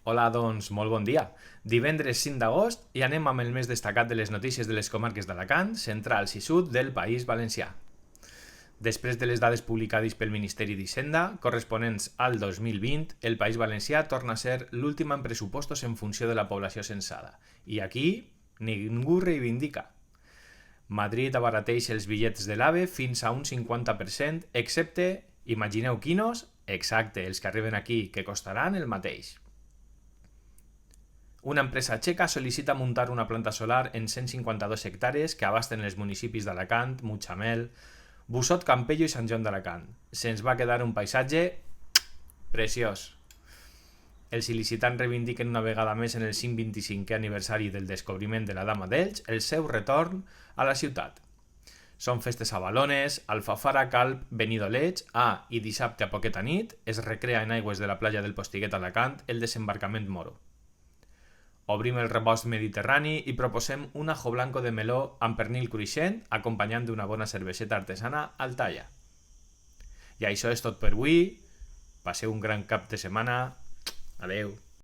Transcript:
Hola, doncs, molt bon dia. Divendres 5 d'agost i anem amb el més destacat de les notícies de les comarques d'Alacant, centrals i sud del País Valencià. Després de les dades publicades pel Ministeri d'Hisenda, corresponents al 2020, el País Valencià torna a ser l'últim en pressupostos en funció de la població censada. I aquí ningú reivindica. Madrid abarateix els bitllets de l'AVE fins a un 50%, excepte, imagineu quinos, exacte, els que arriben aquí, que costaran el mateix. Una empresa txeca sol·licita muntar una planta solar en 152 hectàrees que abasten els municipis d'Alacant, Mutxamel, Busot, Campello i Sant Joan d'Alacant. Se'ns va quedar un paisatge preciós. Els il·licitants reivindiquen una vegada més en el 125è aniversari del descobriment de la Dama d'Elx el seu retorn a la ciutat. Són festes a Balones, Alfafara, Calp, Benidoleig, i dissabte a poqueta nit es recrea en aigües de la platja del Postiguet a Alacant el desembarcament moro. Obrim el rebost mediterrani i proposem un ajo blanco de meló amb pernil cruixent acompanyant d'una bona cerveseta artesana al talla. I això és tot per avui. Passeu un gran cap de setmana. Adeu.